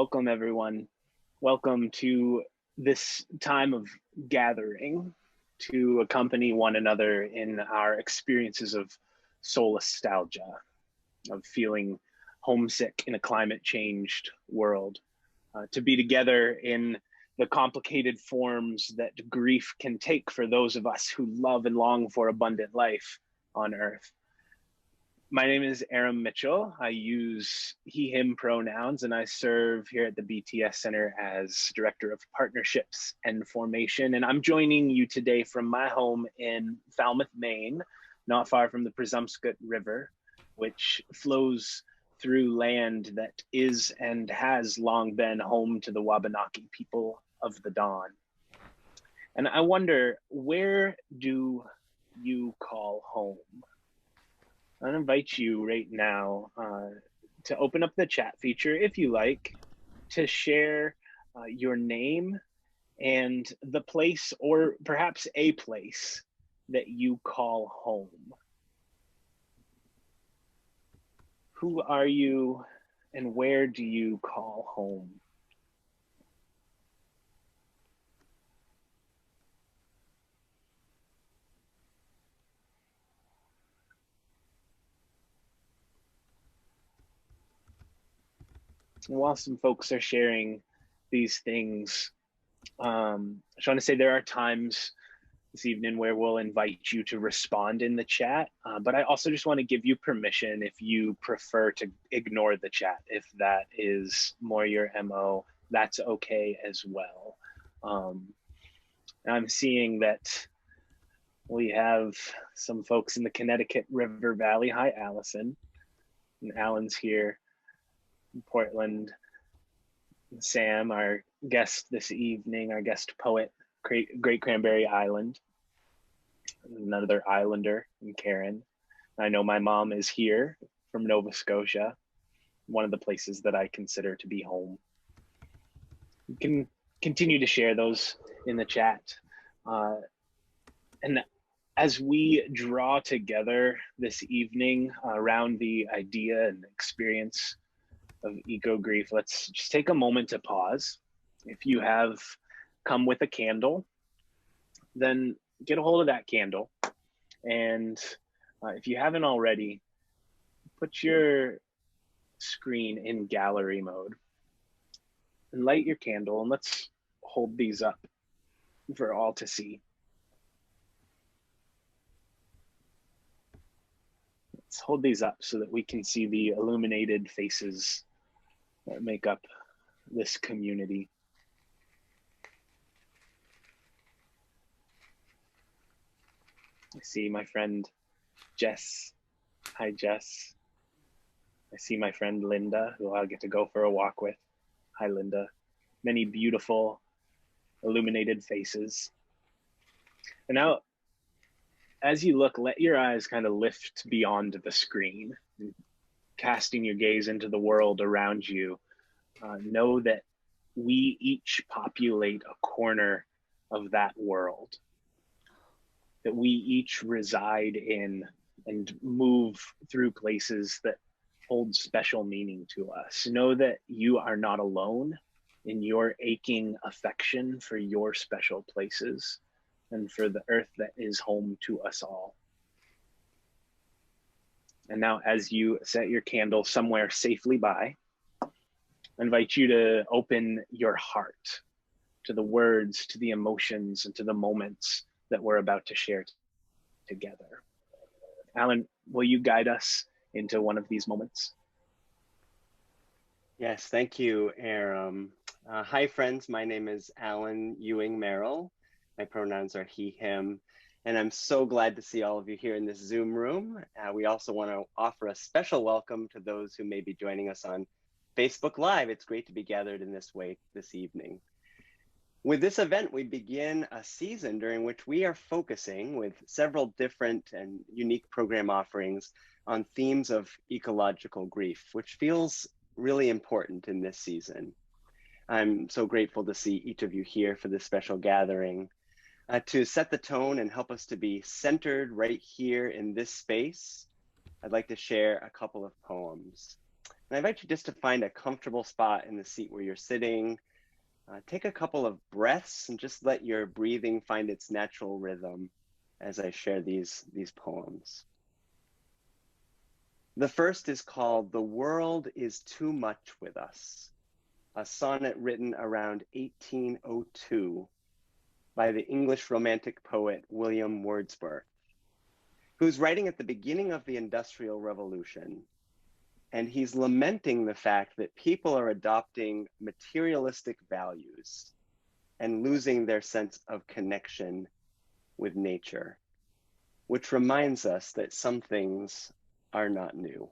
Welcome, everyone. Welcome to this time of gathering to accompany one another in our experiences of solastalgia, of feeling homesick in a climate changed world, to be together in the complicated forms that grief can take for those of us who love and long for abundant life on Earth. My name is Aram Mitchell. I use he, him pronouns, and I serve here at the BTS Center as Director of Partnerships and Formation. And I'm joining you today from my home in Falmouth, Maine, not far from the Presumpscot River, which flows through land that is and has long been home to the Wabanaki people of the Dawn. And I wonder, where do you call home? I invite you right now to open up the chat feature, if you like, to share your name and the place, or perhaps a place, that you call home. Who are you and where do you call home? While some folks are sharing these things, I just want to say there are times this evening where we'll invite you to respond in the chat, but I also just want to give you permission if you prefer to ignore the chat. If that is more your MO, that's okay as well. I'm seeing that we have some folks in the Connecticut River Valley. Hi, Allison. And Alan's here. Portland. Sam, our guest this evening, our guest poet, Great Cranberry Island, another Islander, and Karen. I know my mom is here from Nova Scotia, one of the places that I consider to be home. You can continue to share those in the chat. And as we draw together this evening around the idea and experience of eco grief, let's just take a moment to pause. If you have come with a candle, then get a hold of that candle. And if you haven't already, put your screen in gallery mode and light your candle, and let's hold these up for all to see. Let's hold these up so that we can see the illuminated faces that make up this community. I see my friend Jess. Hi, Jess. I see my friend Linda, who I'll get to go for a walk with. Hi, Linda. Many beautiful illuminated faces. And now, as you look, let your eyes kind of lift beyond the screen, casting your gaze into the world around you. Know that we each populate a corner of that world, that we each reside in and move through places that hold special meaning to us. Know that you are not alone in your aching affection for your special places and for the earth that is home to us all. And now, as you set your candle somewhere safely by, I invite you to open your heart to the words, to the emotions, and to the moments that we're about to share together. Alan, will you guide us into one of these moments? Yes, thank you, Aram. Hi, friends. My name is Alan Ewing Merrill. My pronouns are he, him. And I'm so glad to see all of you here in this Zoom room. We also want to offer a special welcome to those who may be joining us on Facebook Live. It's great to be gathered in this way this evening. With this event, we begin a season during which we are focusing with several different and unique program offerings on themes of ecological grief, which feels really important in this season. I'm so grateful to see each of you here for this special gathering. To set the tone and help us to be centered right here in this space, I'd like to share a couple of poems. And I invite you just to find a comfortable spot in the seat where you're sitting. Take a couple of breaths and just let your breathing find its natural rhythm as I share these poems. The first is called "The World is Too Much with Us," a sonnet written around 1802 by the English Romantic poet William Wordsworth, who's writing at the beginning of the Industrial Revolution. And he's lamenting the fact that people are adopting materialistic values and losing their sense of connection with nature, which reminds us that some things are not new.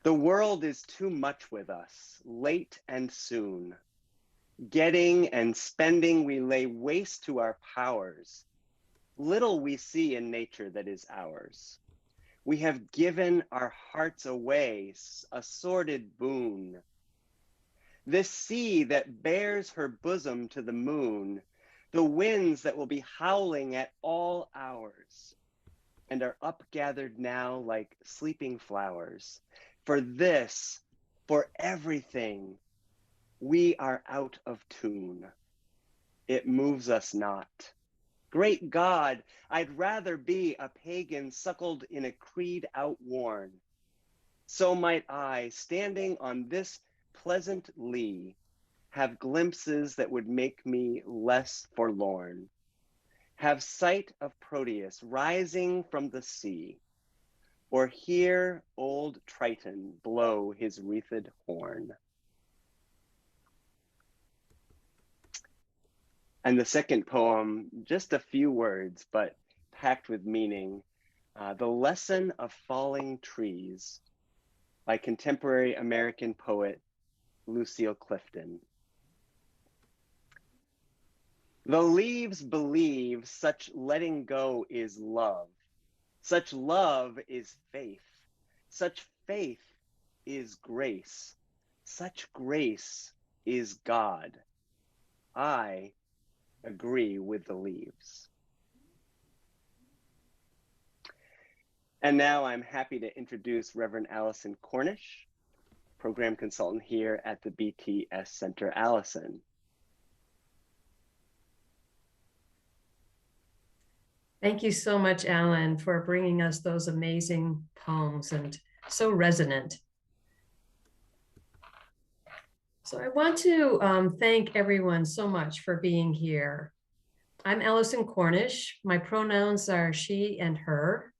The world is too much with us, late and soon. Getting and spending, we lay waste to our powers. Little we see in nature that is ours. We have given our hearts away, a sordid boon. This sea that bears her bosom to the moon, the winds that will be howling at all hours, and are upgathered now like sleeping flowers. For this, for everything, we are out of tune. It moves us not. Great God, I'd rather be a pagan suckled in a creed outworn. So might I, standing on this pleasant lea, have glimpses that would make me less forlorn. Have sight of Proteus rising from the sea, or hear old Triton blow his wreathed horn. And the second poem, just a few words, but packed with meaning. The Lesson of Falling Trees by contemporary American poet Lucille Clifton. The leaves believe such letting go is love. Such love is faith. Such faith is grace. Such grace is God. I agree with the leaves. And now I'm happy to introduce Reverend Allison Cornish, program consultant here at the BTS Center. Allison. Thank you so much, Alan, for bringing us those amazing poems and so resonant. So I want to thank everyone so much for being here. I'm Allison Cornish. My pronouns are she and her.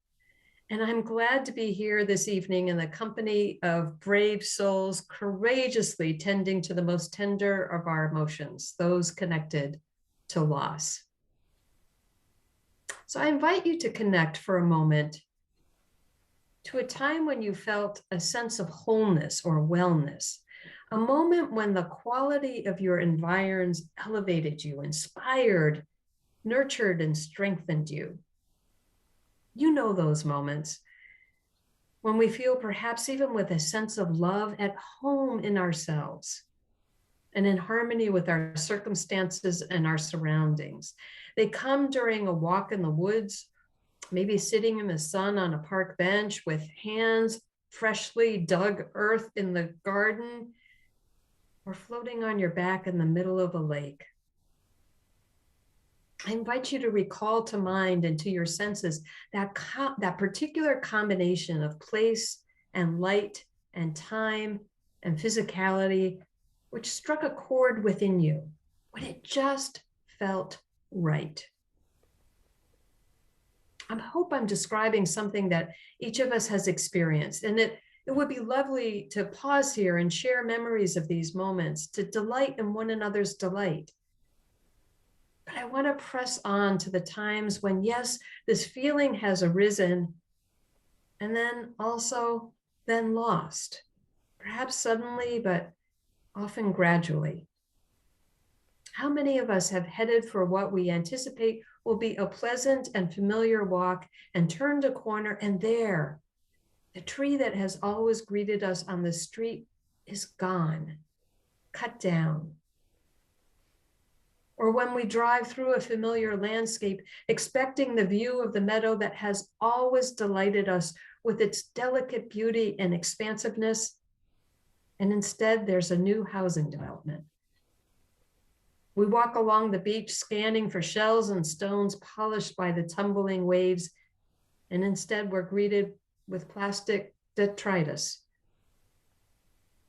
And I'm glad to be here this evening in the company of brave souls courageously tending to the most tender of our emotions, those connected to loss. So I invite you to connect for a moment to a time when you felt a sense of wholeness or wellness, a moment when the quality of your environs elevated you, inspired, nurtured, and strengthened you. You know those moments when we feel perhaps even with a sense of love at home in ourselves and in harmony with our circumstances and our surroundings. They come during a walk in the woods, maybe sitting in the sun on a park bench with hands freshly dug earth in the garden, or floating on your back in the middle of a lake. I invite you to recall to mind and to your senses that particular combination of place and light and time and physicality, which struck a chord within you when it just felt right. I hope I'm describing something that each of us has experienced, and it would be lovely to pause here and share memories of these moments, to delight in one another's delight. But I want to press on to the times when, yes, this feeling has arisen and then also then lost, perhaps suddenly, but often gradually. How many of us have headed for what we anticipate will be a pleasant and familiar walk and turned a corner, and there, the tree that has always greeted us on the street is gone, cut down. Or when we drive through a familiar landscape, expecting the view of the meadow that has always delighted us, with its delicate beauty and expansiveness, and instead there's a new housing development. We walk along the beach scanning for shells and stones polished by the tumbling waves, and instead we're greeted with plastic detritus.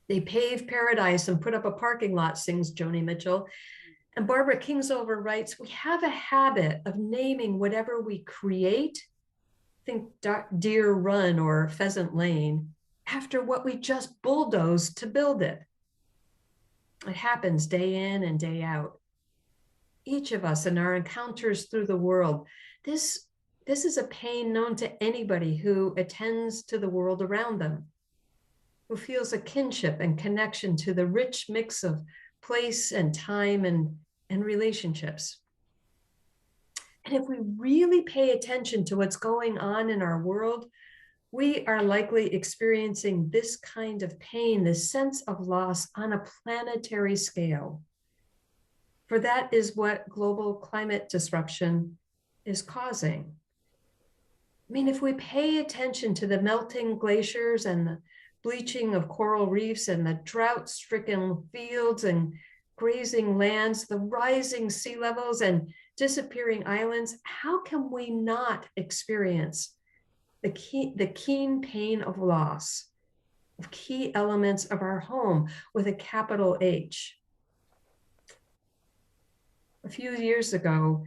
They pave paradise and put up a parking lot, sings Joni Mitchell. And Barbara Kingsolver writes, we have a habit of naming whatever we create, think Deer Run or Pheasant Lane, after what we just bulldozed to build it. It happens day in and day out. Each of us in our encounters through the world, this is a pain known to anybody who attends to the world around them, who feels a kinship and connection to the rich mix of place and time and relationships. And if we really pay attention to what's going on in our world, we are likely experiencing this kind of pain, this sense of loss on a planetary scale. For that is what global climate disruption is causing. I mean, if we pay attention to the melting glaciers and the bleaching of coral reefs and the drought-stricken fields and grazing lands, the rising sea levels and disappearing islands, how can we not experience the keen pain of loss of key elements of our home with a capital H? A few years ago,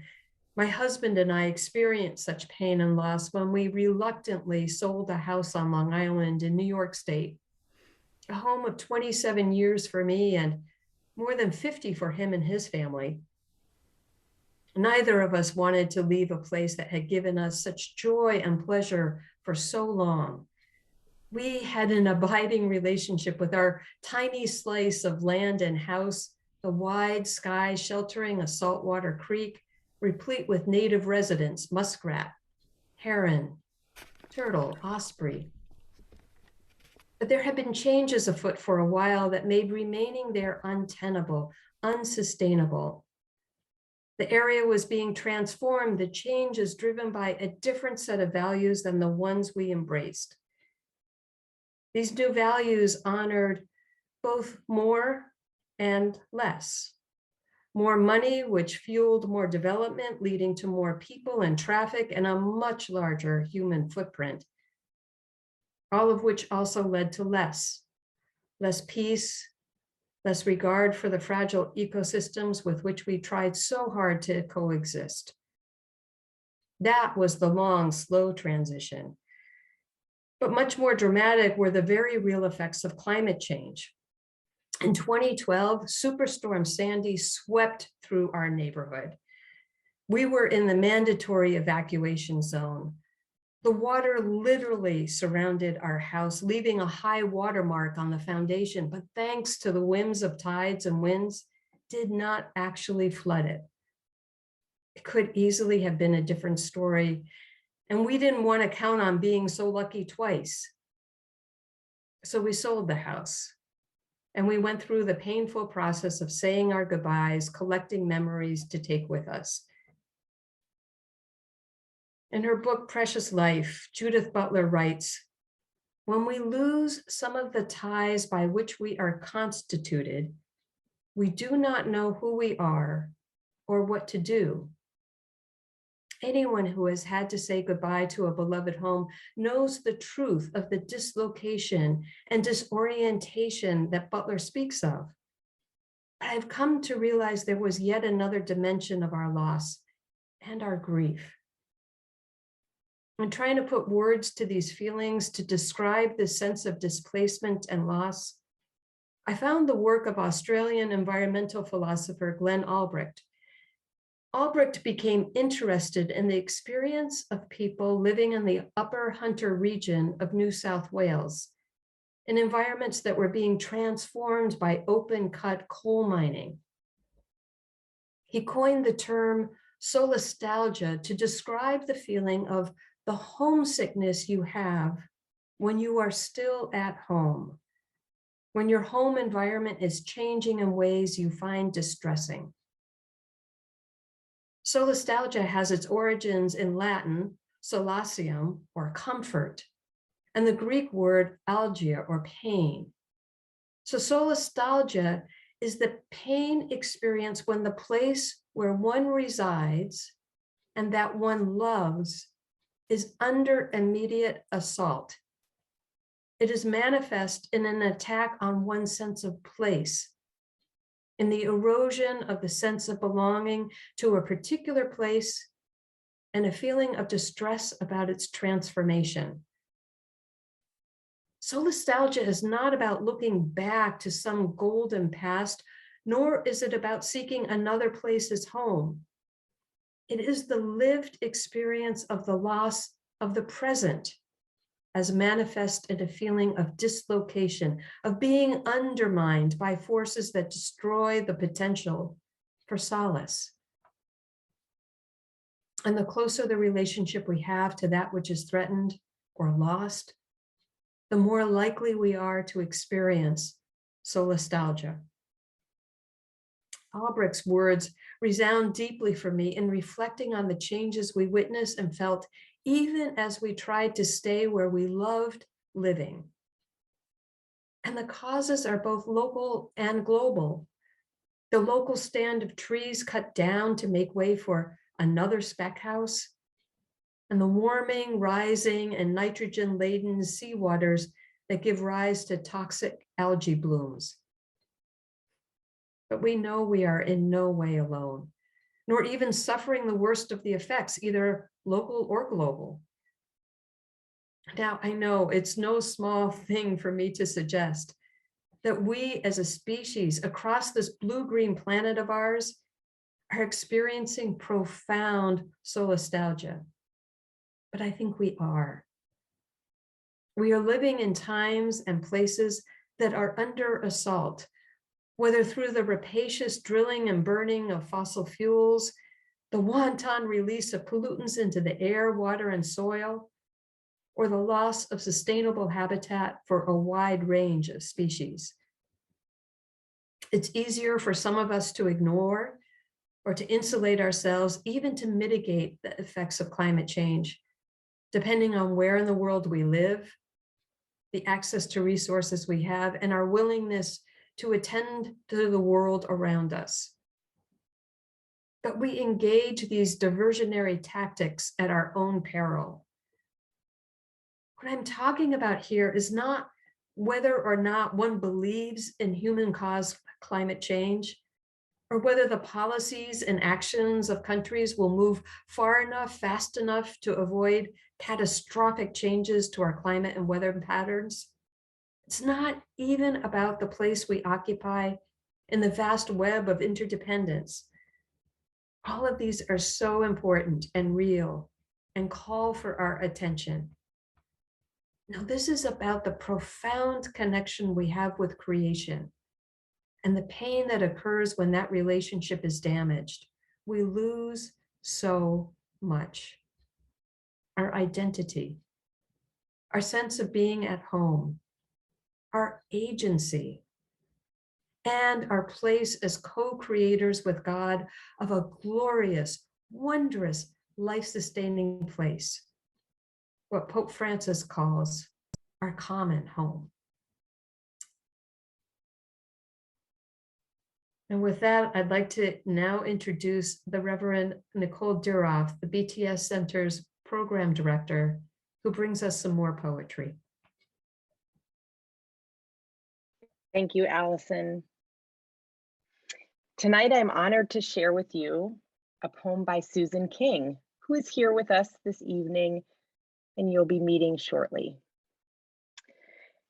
my husband and I experienced such pain and loss when we reluctantly sold a house on Long Island in New York State, a home of 27 years for me and more than 50 for him and his family. Neither of us wanted to leave a place that had given us such joy and pleasure for so long. We had an abiding relationship with our tiny slice of land and house, the wide sky sheltering a saltwater creek, replete with native residents, muskrat, heron, turtle, osprey. But there had been changes afoot for a while that made remaining there untenable, unsustainable. The area was being transformed. The change is driven by a different set of values than the ones we embraced. These new values honored both more and less. More money, which fueled more development, leading to more people and traffic and a much larger human footprint. All of which also led to less peace, less regard for the fragile ecosystems with which we tried so hard to coexist. That was the long, slow transition. But much more dramatic were the very real effects of climate change. In 2012, Superstorm Sandy swept through our neighborhood. We were in the mandatory evacuation zone. The water literally surrounded our house, leaving a high watermark on the foundation, but thanks to the whims of tides and winds, did not actually flood it. It could easily have been a different story, and we didn't want to count on being so lucky twice. So we sold the house, and we went through the painful process of saying our goodbyes, collecting memories to take with us. In her book, Precious Life, Judith Butler writes, when we lose some of the ties by which we are constituted, we do not know who we are or what to do. Anyone who has had to say goodbye to a beloved home knows the truth of the dislocation and disorientation that Butler speaks of. But I've come to realize there was yet another dimension of our loss and our grief. I'm trying to put words to these feelings to describe the sense of displacement and loss. I found the work of Australian environmental philosopher Glenn Albrecht. Albrecht became interested in the experience of people living in the Upper Hunter region of New South Wales, in environments that were being transformed by open-cut coal mining. He coined the term Solastalgia to describe the feeling of the homesickness you have when you are still at home, when your home environment is changing in ways you find distressing. Solastalgia has its origins in Latin, sōlācium, or comfort, and the Greek word algia, or pain. So solastalgia is the pain experience when the place where one resides and that one loves is under immediate assault. It is manifest in an attack on one's sense of place, in the erosion of the sense of belonging to a particular place, and a feeling of distress about its transformation. Solastalgia is not about looking back to some golden past, nor is it about seeking another place as home. It is the lived experience of the loss of the present, as manifest in a feeling of dislocation, of being undermined by forces that destroy the potential for solace. And the closer the relationship we have to that which is threatened or lost, the more likely we are to experience solastalgia. Albrecht's words resound deeply for me in reflecting on the changes we witnessed and felt even as we tried to stay where we loved living. And the causes are both local and global. The local stand of trees cut down to make way for another spec house, and the warming, rising, and nitrogen-laden seawaters that give rise to toxic algae blooms. But we know we are in no way alone, nor even suffering the worst of the effects, either local or global. Now, I know it's no small thing for me to suggest that we as a species across this blue-green planet of ours are experiencing profound solastalgia. But I think we are. We are living in times and places that are under assault, whether through the rapacious drilling and burning of fossil fuels, the wanton release of pollutants into the air, water, and soil, or the loss of sustainable habitat for a wide range of species. It's easier for some of us to ignore or to insulate ourselves, even to mitigate the effects of climate change, depending on where in the world we live, the access to resources we have, and our willingness to attend to the world around us. But we engage these diversionary tactics at our own peril. What I'm talking about here is not whether or not one believes in human-caused climate change, or whether the policies and actions of countries will move far enough, fast enough to avoid catastrophic changes to our climate and weather patterns. It's not even about the place we occupy in the vast web of interdependence. All of these are so important and real and call for our attention. Now, this is about the profound connection we have with creation and the pain that occurs when that relationship is damaged. We lose so much. Our identity, our sense of being at home, our agency, and our place as co-creators with God of a glorious, wondrous, life-sustaining place, what Pope Francis calls our common home. And with that, I'd like to now introduce the Reverend Nicole Duroff, the BTS Center's program director, who brings us some more poetry. Thank you, Allison. Tonight, I'm honored to share with you a poem by Susan King, who is here with us this evening, and you'll be meeting shortly.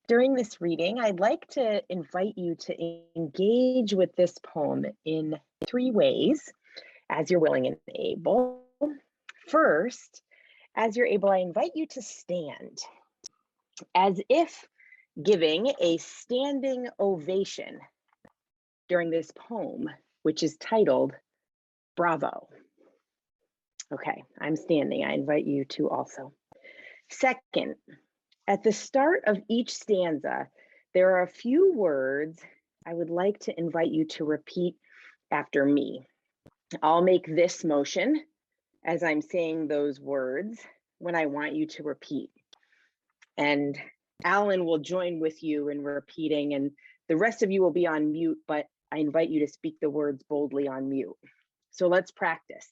During this reading, I'd like to invite you to engage with this poem in 3 ways, as you're willing and able. First, as you're able, I invite you to stand, as if giving a standing ovation during this poem, which is titled Bravo. Okay, I'm standing. I invite you to also. Second, at the start of each stanza, there are a few words I would like to invite you to repeat after me. I'll make this motion as I'm saying those words when I want you to repeat. And Alan will join with you in repeating, and the rest of you will be on mute, but I invite you to speak the words boldly on mute. So let's practice.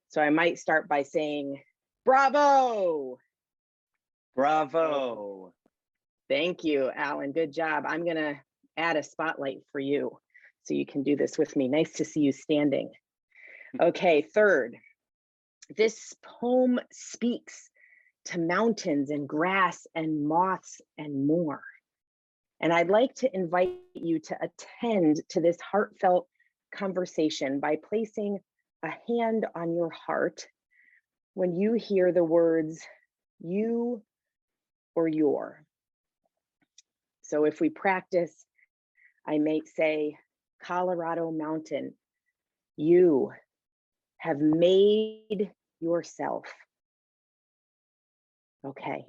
So I might start by saying, bravo. Bravo. Thank you, Alan. Good job. I'm going to add a spotlight for you so you can do this with me. Nice to see you standing. Okay, third, this poem speaks to mountains and grass and moths and more. And I'd like to invite you to attend to this heartfelt conversation by placing a hand on your heart when you hear the words you or your. So if we practice, I might say, Colorado Mountain, you have made yourself. Okay.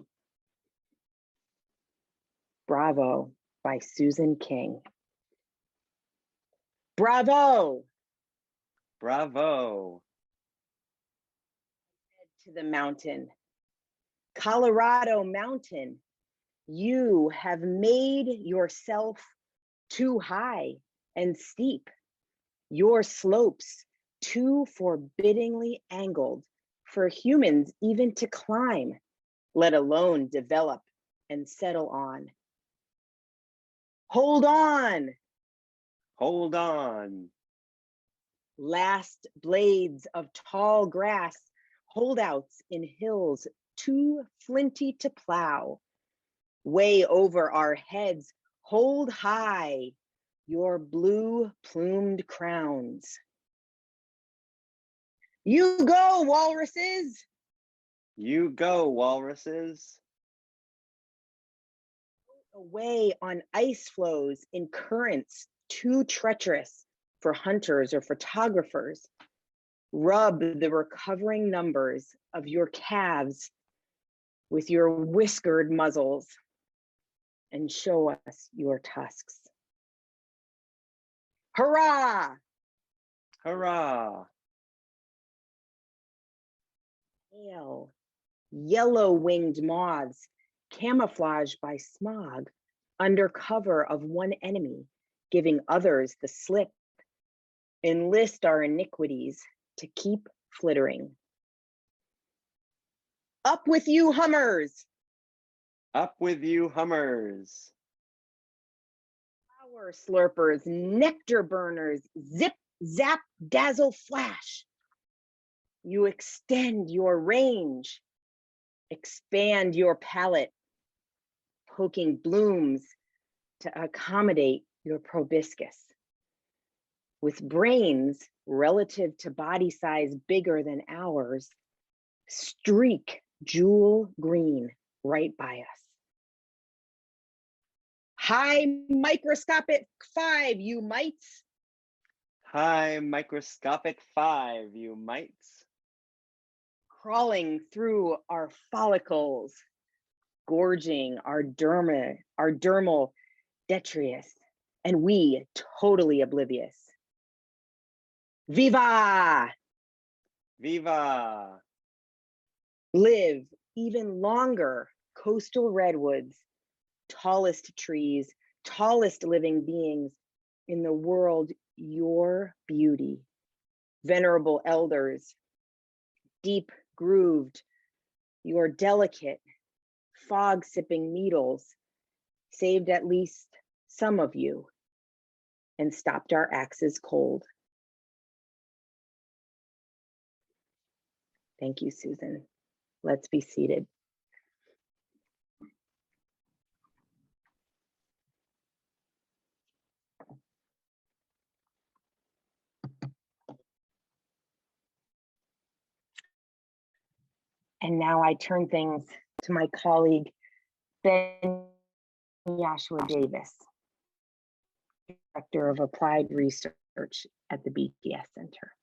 Bravo by Susan King. Bravo. Bravo. To the mountain. Colorado Mountain, you have made yourself too high and steep. Your slopes too forbiddingly angled for humans even to climb, let alone develop and settle on. Hold on. Hold on. Last blades of tall grass, holdouts in hills too flinty to plow. Way over our heads, hold high your blue plumed crowns. You go, walruses. You go, walruses. Away on ice floes in currents too treacherous for hunters or photographers. Rub the recovering numbers of your calves with your whiskered muzzles and show us your tusks. Hurrah! Hurrah! Pale, yellow-winged moths, camouflaged by smog, under cover of one enemy, giving others the slip, enlist our iniquities to keep flittering. Up with you, hummers! Up with you, hummers! Flower slurpers, nectar burners, zip, zap, dazzle, flash. You extend your range, expand your palette, poking blooms to accommodate your proboscis. With brains relative to body size bigger than ours, streak jewel green right by us. High microscopic 5, you mites. High microscopic 5, you mites. Crawling through our follicles, gorging our dermal detritus, and we totally oblivious. Viva! Viva! Live even longer, coastal redwoods, tallest trees, tallest living beings in the world, your beauty. Venerable elders, deep grooved, your delicate, fog sipping needles saved at least some of you and stopped our axes cold. Thank you, Susan. Let's be seated. And now I turn things to my colleague, Ben Yashua Davis, Director of Applied Research at the BTS Center.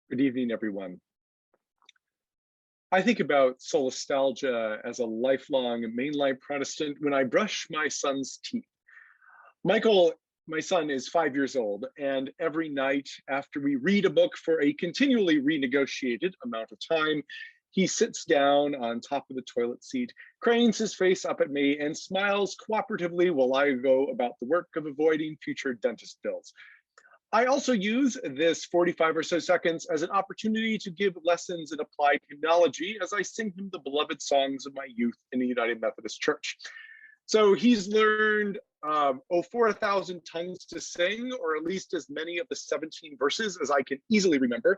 Good evening, everyone. I think about Solastalgia as a lifelong mainline Protestant when I brush my son's teeth. Michael, my son, is 5 years old, and every night after we read a book for a continually renegotiated amount of time, He sits down on top of the toilet seat, cranes his face up at me, and smiles cooperatively while I go about the work of avoiding future dentist bills. I also use this 45 or so seconds as an opportunity to give lessons in applied hymnology as I sing him the beloved songs of my youth in the United Methodist Church. So he's learned 4,000 tongues to sing, or at least as many of the 17 verses as I can easily remember.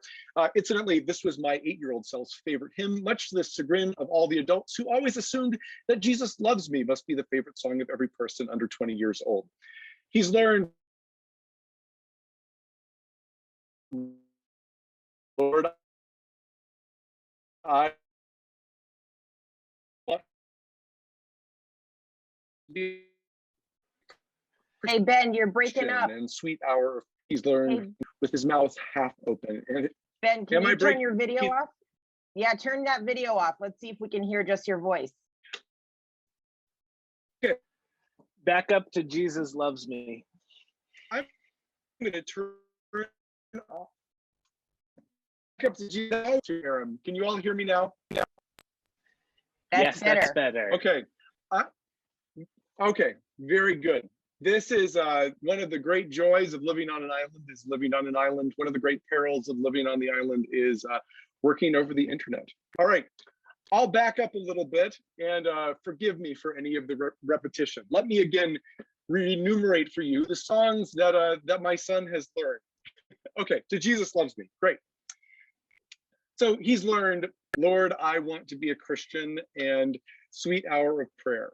Incidentally, this was my 8-year-old self's favorite hymn, much to the chagrin of all the adults who always assumed that Jesus Loves Me must be the favorite song of every person under 20 years old. He's learned, Lord, I want to be. Hey, Ben, you're breaking up. And sweet hour he's learned with his mouth half open. And Ben, can you turn your video off? Yeah, turn that video off. Let's see if we can hear just your voice. Okay. Back up to Jesus Loves Me. I'm going to turn off. Back up to Jesus. Can you all hear me now? Yes, that's better. Okay. Okay, very good. This is one of the great joys of living on an island is living on an island. One of the great perils of living on the island is working over the internet. All right, I'll back up a little bit and forgive me for any of the repetition. Let me again re-enumerate for you the songs that, that my son has learned. Okay, to Jesus Loves Me, great. So he's learned, Lord, I Want to Be a Christian, and Sweet Hour of Prayer.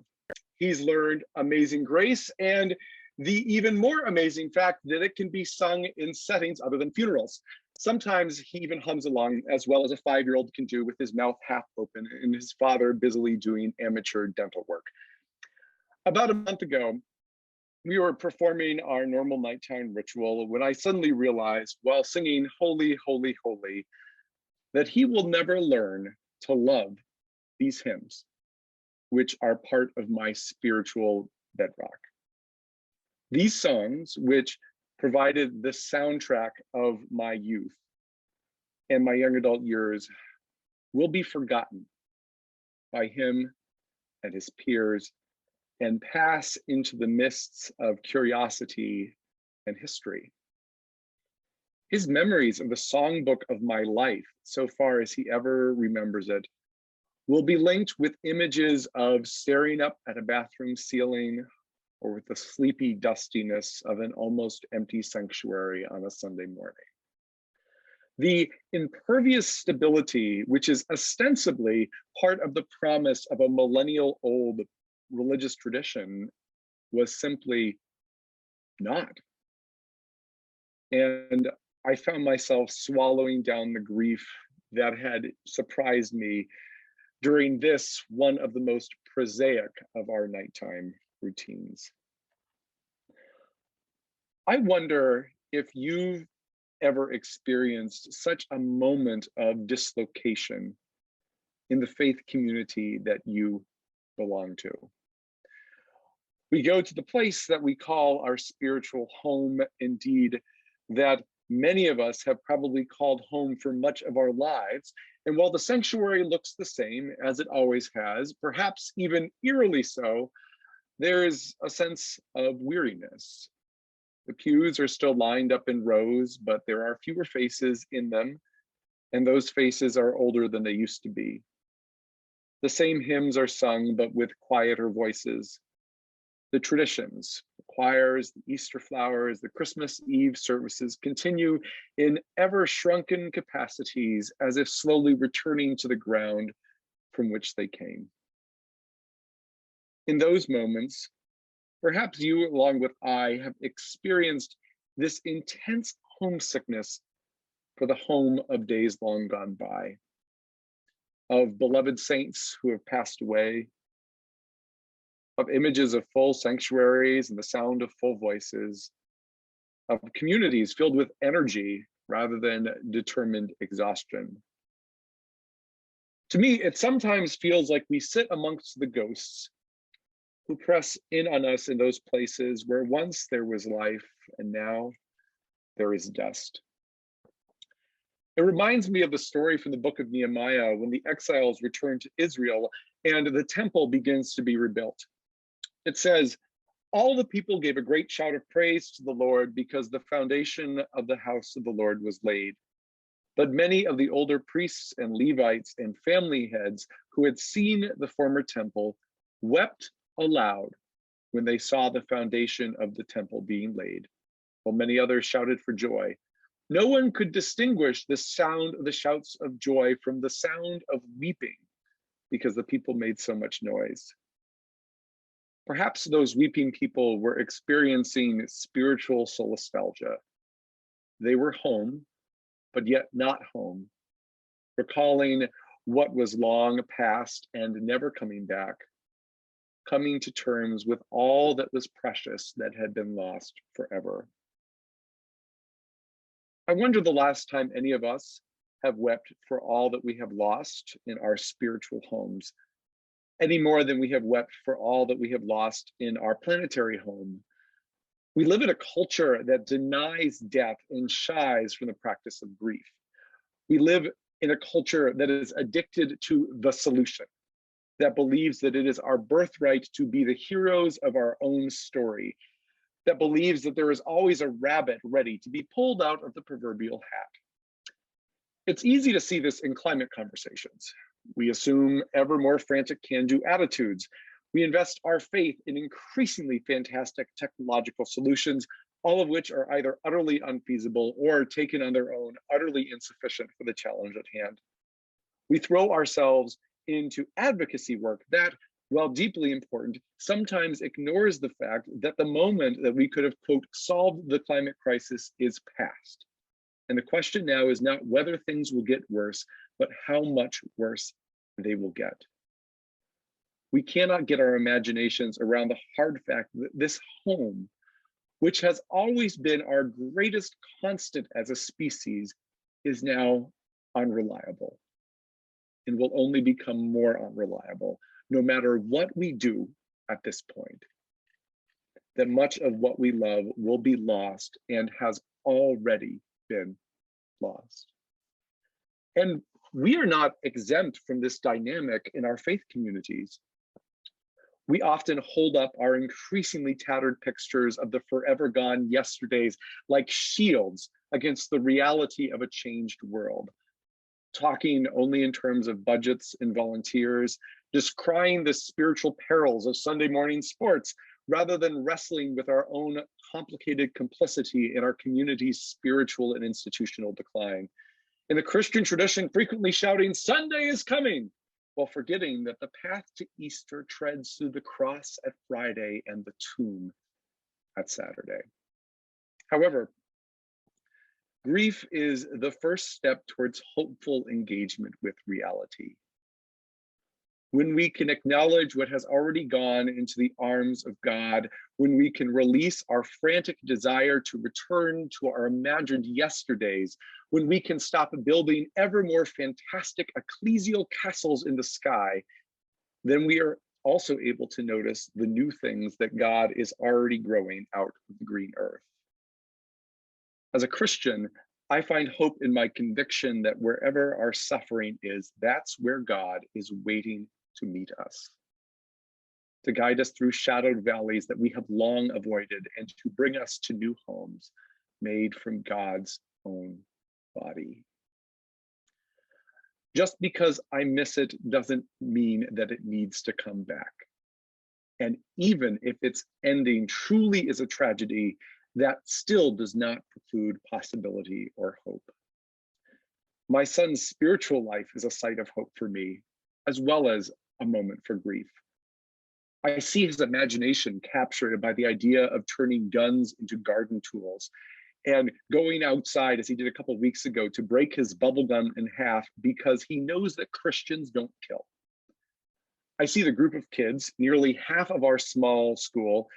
He's learned Amazing Grace and the even more amazing fact that it can be sung in settings other than funerals. Sometimes he even hums along as well as a 5-year-old can do with his mouth half open and his father busily doing amateur dental work. About a month ago, we were performing our normal nighttime ritual when I suddenly realized while singing Holy, Holy, Holy, that he will never learn to love these hymns, which are part of my spiritual bedrock. These songs, which provided the soundtrack of my youth and my young adult years, will be forgotten by him and his peers and pass into the mists of curiosity and history. His memories of the songbook of my life, so far as he ever remembers it, will be linked with images of staring up at a bathroom ceiling or with the sleepy dustiness of an almost empty sanctuary on a Sunday morning. The impervious stability, which is ostensibly part of the promise of a millennial-old religious tradition, was simply not. And I found myself swallowing down the grief that had surprised me during this, one of the most prosaic of our nighttime routines. I wonder if you've ever experienced such a moment of dislocation in the faith community that you belong to. We go to the place that we call our spiritual home, indeed, that many of us have probably called home for much of our lives. And while the sanctuary looks the same as it always has, perhaps even eerily so, there is a sense of weariness. The pews are still lined up in rows, but there are fewer faces in them, and those faces are older than they used to be. The same hymns are sung, but with quieter voices. The traditions, the choirs, the Easter flowers, the Christmas Eve services continue in ever shrunken capacities as if slowly returning to the ground from which they came. In those moments, perhaps you, along with I, have experienced this intense homesickness for the home of days long gone by, of beloved saints who have passed away, of images of full sanctuaries and the sound of full voices, of communities filled with energy rather than determined exhaustion. To me, it sometimes feels like we sit amongst the ghosts who press in on us in those places where once there was life and now there is dust. It reminds me of the story from the book of Nehemiah when the exiles return to Israel and the temple begins to be rebuilt. It says, all the people gave a great shout of praise to the Lord because the foundation of the house of the Lord was laid. But many of the older priests and Levites and family heads who had seen the former temple wept aloud when they saw the foundation of the temple being laid, while many others shouted for joy. No one could distinguish the sound of the shouts of joy from the sound of weeping because the people made so much noise. Perhaps those weeping people were experiencing spiritual solastalgia. They were home, but yet not home, recalling what was long past and never coming back, coming to terms with all that was precious that had been lost forever. I wonder the last time any of us have wept for all that we have lost in our spiritual homes, any more than we have wept for all that we have lost in our planetary home. We live in a culture that denies death and shies from the practice of grief. We live in a culture that is addicted to the solution, that believes that it is our birthright to be the heroes of our own story, that believes that there is always a rabbit ready to be pulled out of the proverbial hat. It's easy to see this in climate conversations. We assume ever more frantic can-do attitudes. We invest our faith in increasingly fantastic technological solutions, all of which are either utterly unfeasible or, taken on their own, utterly insufficient for the challenge at hand. We throw ourselves into advocacy work that, while deeply important, sometimes ignores the fact that the moment that we could have, quote, solved the climate crisis is past. And the question now is not whether things will get worse, but how much worse they will get. We cannot get our imaginations around the hard fact that this home, which has always been our greatest constant as a species, is now unreliable and will only become more unreliable no matter what we do at this point. That much of what we love will be lost and has already been lost. And we are not exempt from this dynamic in our faith communities. We often hold up our increasingly tattered pictures of the forever gone yesterdays like shields against the reality of a changed world, talking only in terms of budgets and volunteers, descrying the spiritual perils of Sunday morning sports, rather than wrestling with our own complicated complicity in our community's spiritual and institutional decline. In the Christian tradition, frequently shouting, "Sunday is coming," while forgetting that the path to Easter treads through the cross at Friday and the tomb at Saturday. However, grief is the first step towards hopeful engagement with reality. When we can acknowledge what has already gone into the arms of God, when we can release our frantic desire to return to our imagined yesterdays, when we can stop building ever more fantastic ecclesial castles in the sky, then we are also able to notice the new things that God is already growing out of the green earth. As a Christian, I find hope in my conviction that wherever our suffering is, that's where God is waiting to meet us, to guide us through shadowed valleys that we have long avoided, and to bring us to new homes made from God's own body. Just because I miss it doesn't mean that it needs to come back. And even if its ending truly is a tragedy, that still does not preclude possibility or hope. My son's spiritual life is a site of hope for me, as well as a moment for grief. I see his imagination captured by the idea of turning guns into garden tools and going outside, as he did a couple of weeks ago, to break his bubble gun in half because he knows that Christians don't kill. I see the group of kids, nearly half of our small school,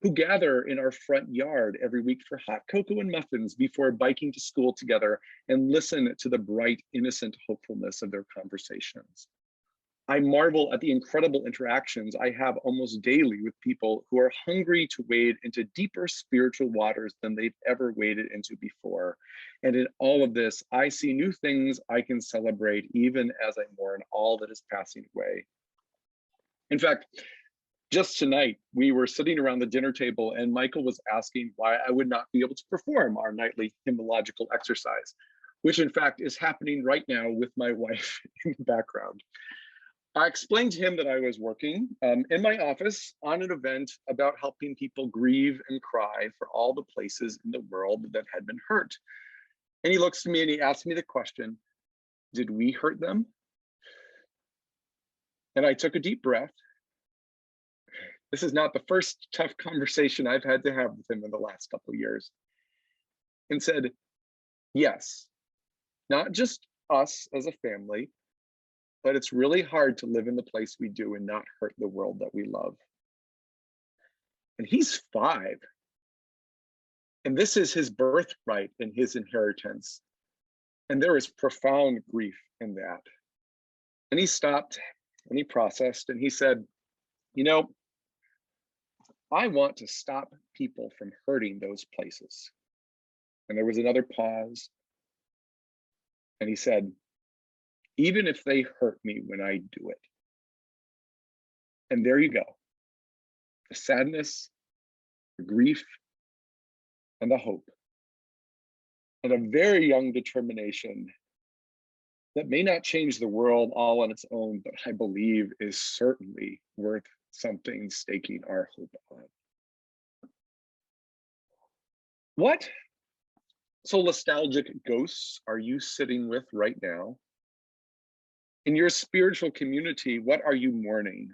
who gather in our front yard every week for hot cocoa and muffins before biking to school together and listen to the bright, innocent hopefulness of their conversations. I marvel at the incredible interactions I have almost daily with people who are hungry to wade into deeper spiritual waters than they've ever waded into before. And in all of this, I see new things I can celebrate even as I mourn all that is passing away. In fact, just tonight, we were sitting around the dinner table and Michael was asking why I would not be able to perform our nightly hymnological exercise, which in fact is happening right now with my wife in the background. I explained to him that I was working in my office on an event about helping people grieve and cry for all the places in the world that had been hurt. And he looks to me and he asks me the question, did we hurt them? And I took a deep breath. This is not the first tough conversation I've had to have with him in the last couple of years. And said, yes, not just us as a family, but it's really hard to live in the place we do and not hurt the world that we love. And he's 5. And this is his birthright and his inheritance. And there is profound grief in that. And he stopped and he processed and he said, you know, I want to stop people from hurting those places. And there was another pause. And he said, even if they hurt me when I do it. And there you go. The sadness, the grief, and the hope. And a very young determination that may not change the world all on its own, but I believe is certainly worth something staking our hope on. What solastalgic ghosts are you sitting with right now? In your spiritual community, what are you mourning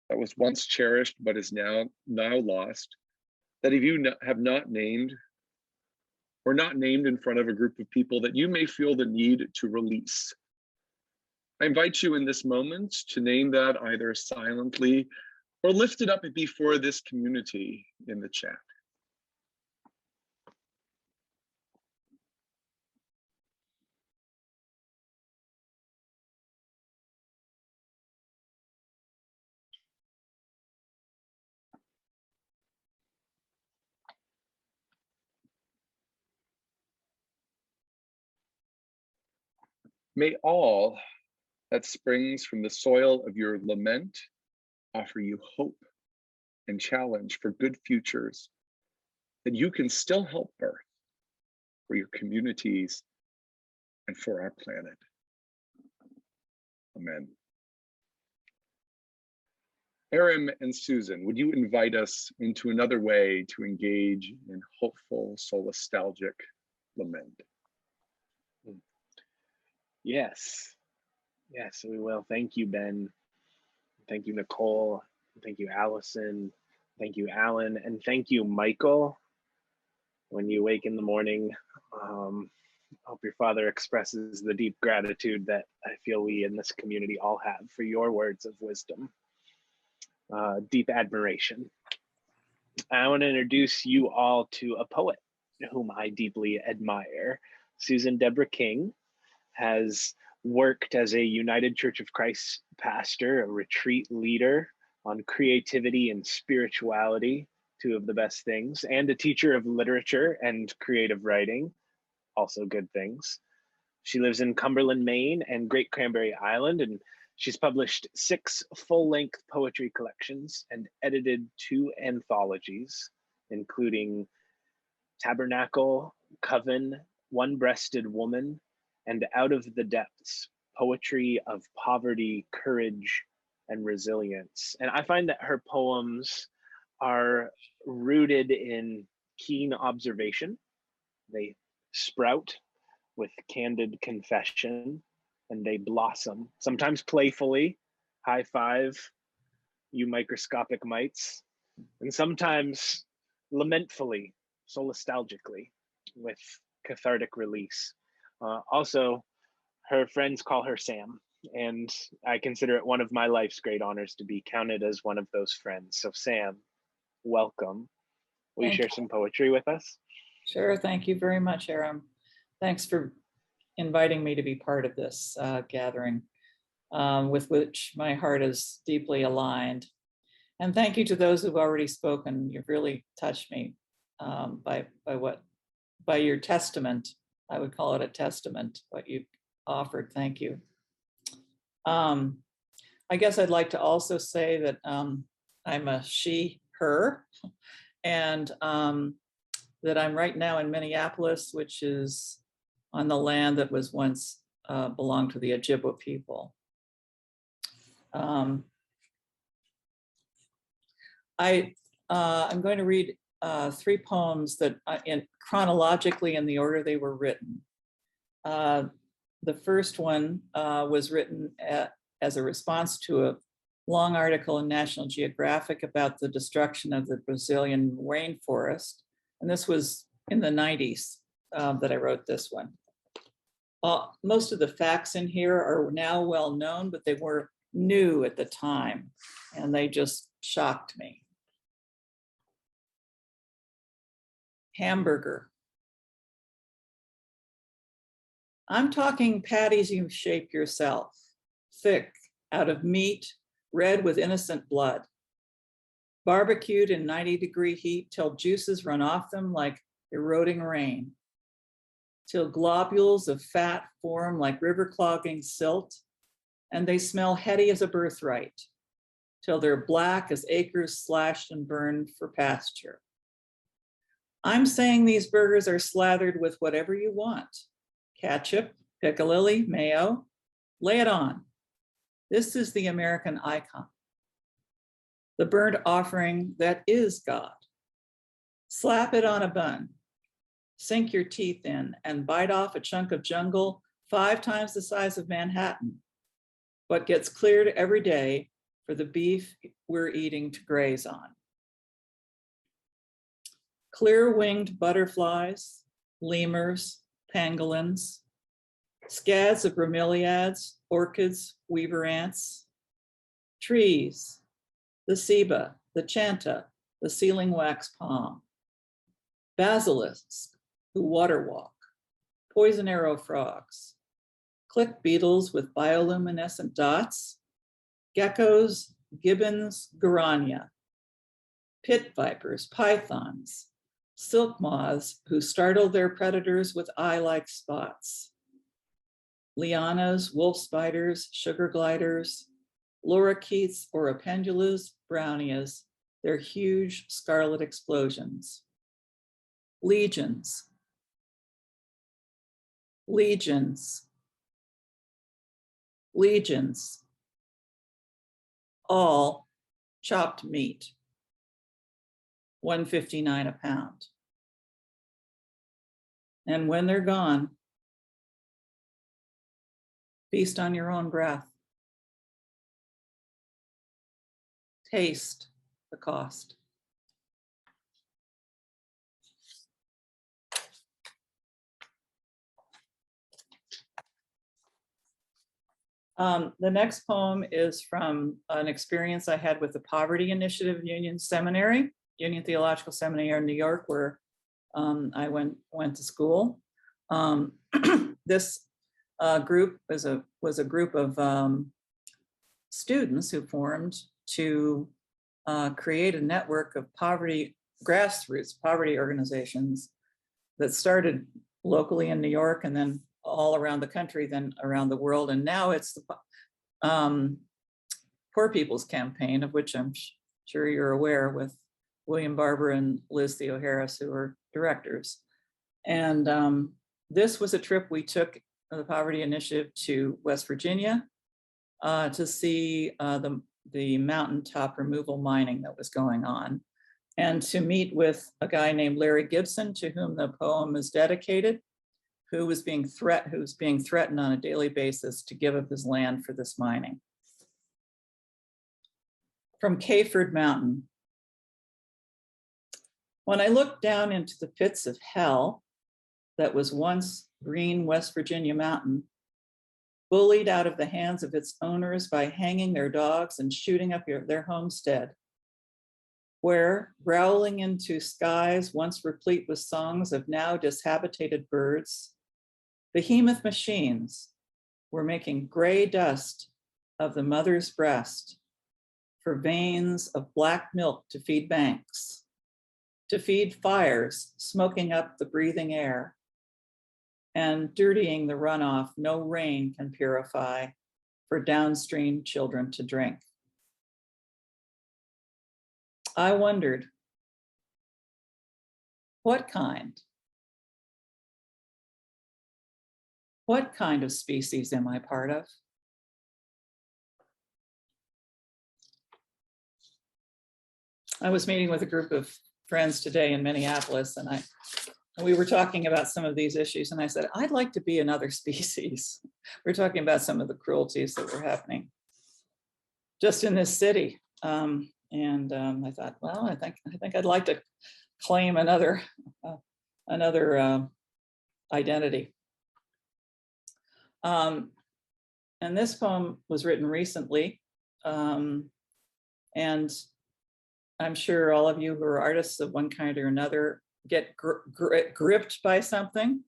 that was once cherished but is now lost, that if you have not named or not named in front of a group of people that you may feel the need to release? I invite you in this moment to name that either silently or lift it up before this community in the chat. May all that springs from the soil of your lament offer you hope and challenge for good futures that you can still help birth for your communities and for our planet. Amen. Aram and Susan, would you invite us into another way to engage in hopeful, solastalgic lament? Yes, yes, we will. Thank you, Ben. Thank you, Nicole. Thank you, Allison. Thank you, Alan. And thank you, Michael. When you wake in the morning, hope your father expresses the deep gratitude that I feel we in this community all have for your words of wisdom. Deep admiration. I want to introduce you all to a poet whom I deeply admire. Susan Deborah King has worked as a United Church of Christ pastor, a retreat leader on creativity and spirituality, 2 of the best things, and a teacher of literature and creative writing, also good things. She lives in Cumberland, Maine and Great Cranberry Island, and she's published 6 full-length poetry collections and edited 2 anthologies, including Tabernacle, Coven, One-Breasted Woman, and Out of the Depths, Poetry of Poverty, Courage, and Resilience. And I find that her poems are rooted in keen observation. They sprout with candid confession, and they blossom, sometimes playfully, high five, you microscopic mites, and sometimes lamentfully, solastalgically, with cathartic release. Also, her friends call her Sam, and I consider it one of my life's great honors to be counted as one of those friends. So Sam, welcome. Will you share some poetry with us? Sure, thank you very much, Aram. Thanks for inviting me to be part of this gathering. with which my heart is deeply aligned. And thank you to those who've already spoken. You've really touched me by your testament. I would call it a testament, what you offered. Thank you. I guess I'd like to also say that I'm a she, her, and that I'm right now in Minneapolis, which is on the land that was once belonged to the Ojibwa people. I'm going to read 3 poems that chronologically in the order they were written. The first one was written as a response to a long article in National Geographic about the destruction of the Brazilian rainforest. And this was in the 90s that I wrote this one. Most of the facts in here are now well known, but they were new at the time, and they just shocked me. Hamburger. I'm talking patties you shape yourself, thick, out of meat, red with innocent blood. Barbecued in 90-degree heat till juices run off them like eroding rain. Till globules of fat form like river-clogging silt, and they smell heady as a birthright, till they're black as acres slashed and burned for pasture. I'm saying these burgers are slathered with whatever you want. Ketchup, piccalilli, mayo, lay it on. This is the American icon. The burnt offering that is God. Slap it on a bun. Sink your teeth in and bite off a chunk of jungle 5 times the size of Manhattan. What gets cleared every day for the beef we're eating to graze on. Clear-winged butterflies, lemurs, pangolins, scads of bromeliads, orchids, weaver ants, trees, the ceiba, the chanta, the sealing wax palm, basilisks who water walk, poison arrow frogs, click beetles with bioluminescent dots, geckos, gibbons, guarania, pit vipers, pythons, silk moths who startle their predators with eye-like spots, lianas, wolf spiders, sugar gliders, lorikeets or apendulas, brownias, their huge scarlet explosions. Legions, legions, legions, all chopped meat, $1.59 a pound. And when they're gone, feast on your own breath. Taste the cost. The next poem is from an experience I had with the Poverty Initiative Union Theological Seminary in New York, where I went to school. This group was a group of students who formed to create a network of grassroots poverty organizations that started locally in New York and then all around the country, then around the world. And now it's the Poor People's Campaign, of which I'm sure you're aware, with William Barber and Liz Theo Harris, who are directors. And this was a trip we took, the Poverty Initiative, to West Virginia to see the mountaintop removal mining that was going on, and to meet with a guy named Larry Gibson, to whom the poem is dedicated, who was being threatened on a daily basis to give up his land for this mining. From Cayford Mountain. When I looked down into the pits of hell that was once green West Virginia mountain, bullied out of the hands of its owners by hanging their dogs and shooting up their homestead, where, growling into skies once replete with songs of now dishabitated birds, behemoth machines were making gray dust of the mother's breast for veins of black milk to feed banks, to feed fires smoking up the breathing air, and dirtying the runoff no rain can purify for downstream children to drink. I wondered, what kind of species am I part of? I was meeting with a group of friends today in Minneapolis, and we were talking about some of these issues, and I said, I'd like to be another species. We're talking about some of the cruelties that were happening just in this city. I thought, well, I think I'd like to claim another identity. And this poem was written recently, and I'm sure all of you who are artists of one kind or another get gripped by something.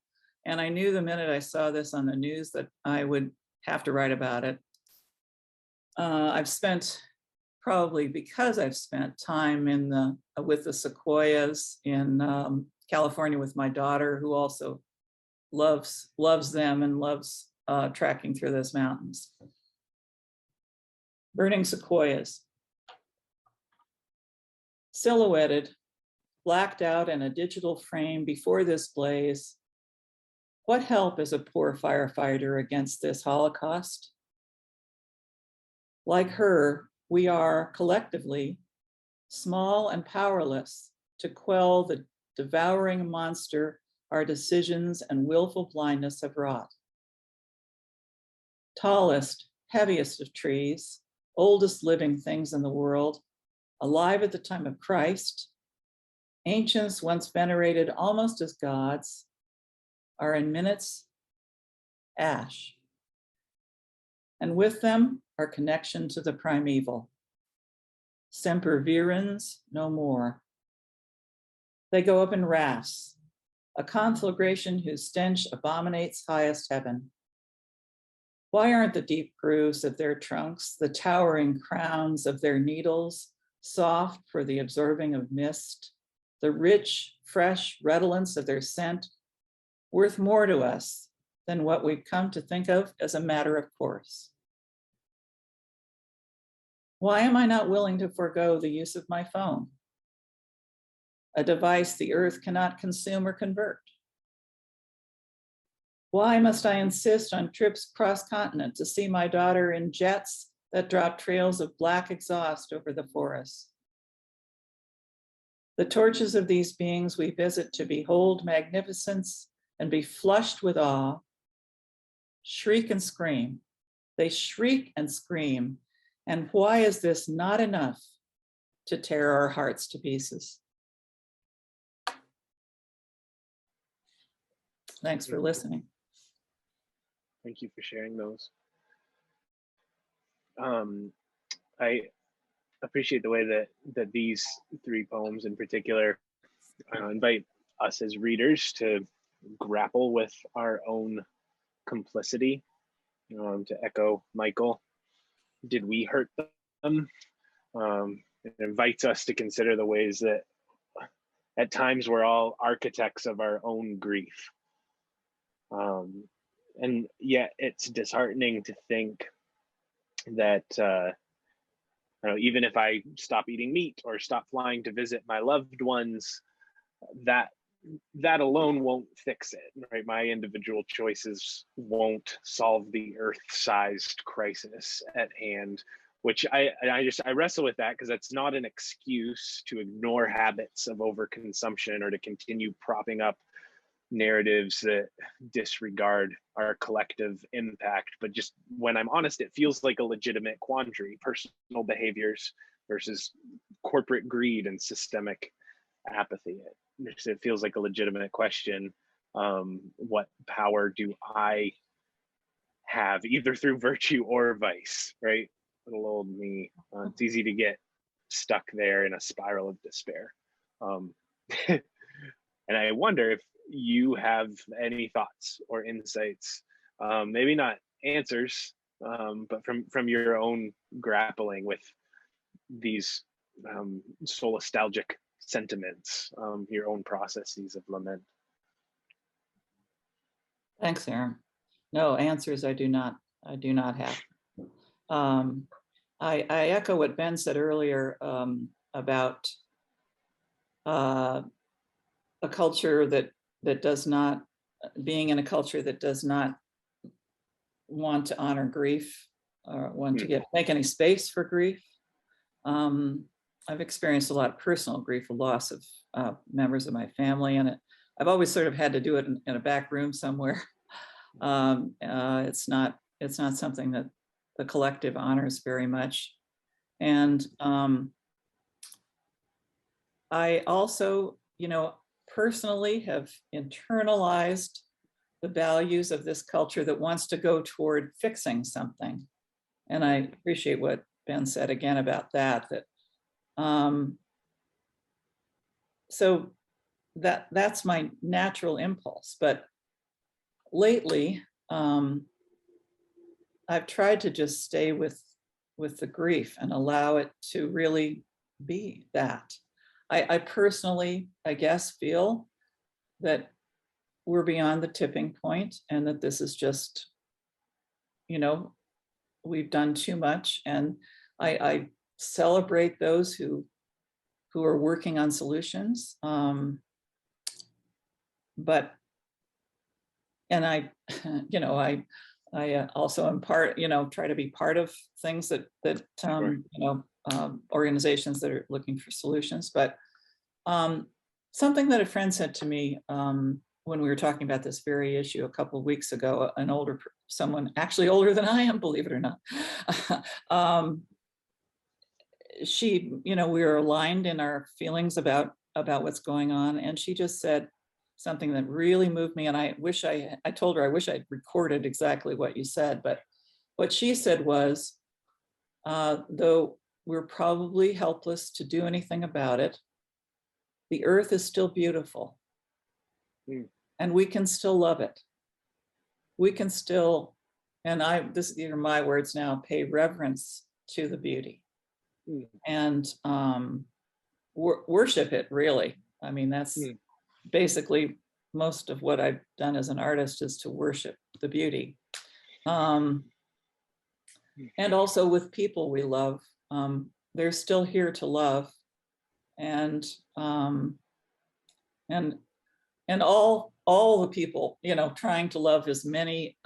And I knew the minute I saw this on the news that I would have to write about it. I've spent, probably because I've spent time with the sequoias in California with my daughter, who also loves them and loves trekking through those mountains. Burning sequoias. Silhouetted, blacked out in a digital frame before this blaze, what help is a poor firefighter against this Holocaust? Like her, we are collectively small and powerless to quell the devouring monster our decisions and willful blindness have wrought. Tallest, heaviest of trees, oldest living things in the world, alive at the time of Christ, ancients once venerated almost as gods, are in minutes ash. And with them, our connection to the primeval. Semper virens, no more. They go up in wraths, a conflagration whose stench abominates highest heaven. Why aren't the deep grooves of their trunks, the towering crowns of their needles, soft for the absorbing of mist, the rich, fresh redolence of their scent, worth more to us than what we've come to think of as a matter of course? Why am I not willing to forego the use of my phone? A device the earth cannot consume or convert. Why must I insist on trips cross-continent to see my daughter in jets that drop trails of black exhaust over the forest? The torches of these beings we visit to behold magnificence and be flushed with awe, shriek and scream. They shriek and scream. And why is this not enough to tear our hearts to pieces? Thanks for listening. Thank you for sharing those. I appreciate the way that these three poems in particular invite us as readers to grapple with our own complicity. To echo Michael, did we hurt them? It invites us to consider the ways that at times we're all architects of our own grief. And yet it's disheartening to think that even if I stop eating meat or stop flying to visit my loved ones, that alone won't fix it, right? My individual choices won't solve the Earth-sized crisis at hand, which I wrestle with that because that's not an excuse to ignore habits of overconsumption or to continue propping up narratives that disregard our collective impact. But just when I'm honest, it feels like a legitimate quandary: personal behaviors versus corporate greed and systemic apathy. It feels like a legitimate question. What power do I have, either through virtue or vice, right? Little old me. It's easy to get stuck there in a spiral of despair. And I wonder if you have any thoughts or insights, maybe not answers, but from your own grappling with these solastalgic sentiments, your own processes of lament. Thanks, Aaron. No answers I do not have. I echo what Ben said earlier about a culture that does not, being in a culture that does not want to honor grief or want to make any space for grief. I've experienced a lot of personal grief, a loss of members of my family, and I've always sort of had to do it in a back room somewhere. It's not something that the collective honors very much. And I also, personally have internalized the values of this culture that wants to go toward fixing something. And I appreciate what Ben said again about that, so that's my natural impulse. But lately, I've tried to just stay with the grief and allow it to really be that. I personally, I guess, feel that we're beyond the tipping point and that this is just, we've done too much. And I celebrate those who are working on solutions. And I, I also am part, try to be part of things that organizations that are looking for solutions. But something that a friend said to me when we were talking about this very issue a couple of weeks ago, someone actually older than I am, believe it or not. We were aligned in our feelings about what's going on, and she just said something that really moved me. And I told her I wish I'd recorded exactly what you said, but what she said was, though we're probably helpless to do anything about it, the earth is still beautiful. And we can still love it. We can still, these are my words now, pay reverence to the beauty and worship it, really. I mean, that's basically most of what I've done as an artist, is to worship the beauty. And also with people we love, they're still here to love. And all the people, trying to love as many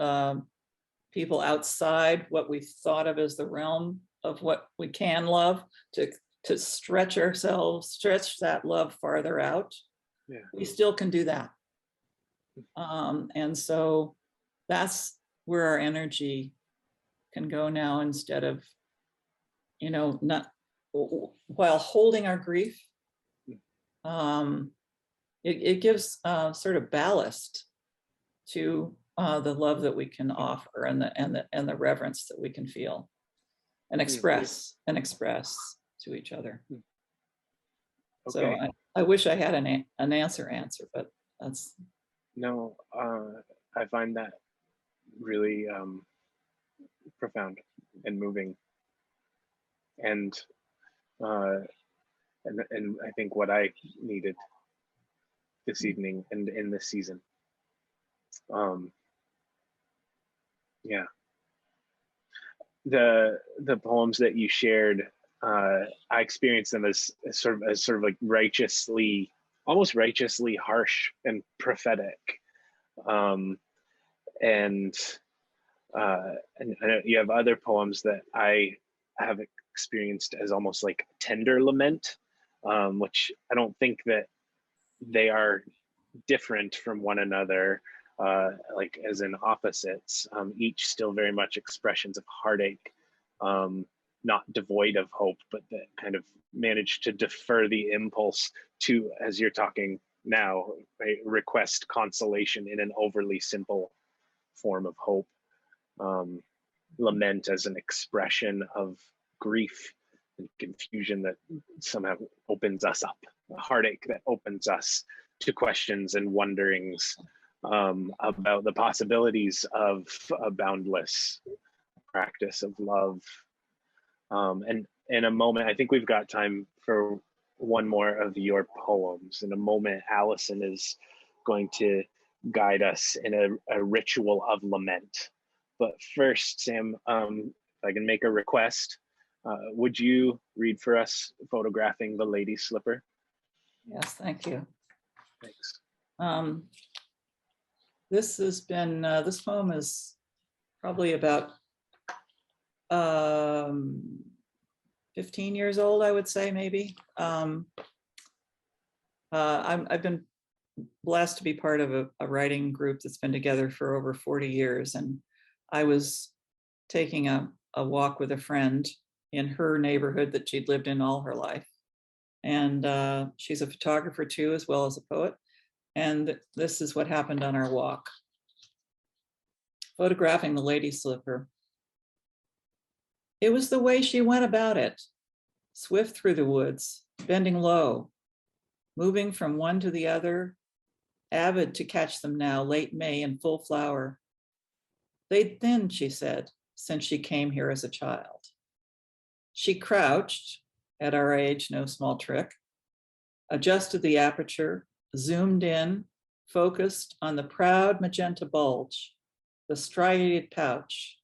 people outside what we thought of as the realm of what we can love, to stretch that love farther out. Yeah. We still can do that. And so that's where our energy can go now, instead of, not while holding our grief. It gives sort of ballast to the love that we can offer, and the reverence that we can feel and express to each other. Okay. So I wish I had an answer, but that's. No, I find that really profound and moving, and I think what I needed this evening and in this season. Yeah. The poems that you shared, I experienced them as sort of like almost righteously harsh and prophetic. And I know you have other poems that I have experienced as almost like tender lament, which I don't think that they are different from one another, like as in opposites, each still very much expressions of heartache, not devoid of hope, but that kind of manage to defer the impulse to, as you're talking now, right, request consolation in an overly simple form of hope. Lament as an expression of grief and confusion that somehow opens us up, a heartache that opens us to questions and wonderings about the possibilities of a boundless practice of love. And in a moment, I think we've got time for one more of your poems. In a moment, Allison is going to guide us in a ritual of lament. But first, Sam, if I can make a request, would you read for us Photographing the Lady Slipper? Yes, thank you. Thanks. This has been, this poem is probably about 15 years old, I would say, maybe. I've been blessed to be part of a writing group that's been together for over 40 years. And I was taking a walk with a friend in her neighborhood that she'd lived in all her life. And she's a photographer too, as well as a poet. And this is what happened on our walk. Photographing the lady slipper. It was the way she went about it, swift through the woods, bending low, moving from one to the other, avid to catch them now, late May in full flower. They'd thinned, she said, since she came here as a child. She crouched, at our age, no small trick, adjusted the aperture, zoomed in, focused on the proud magenta bulge, the striated pouch,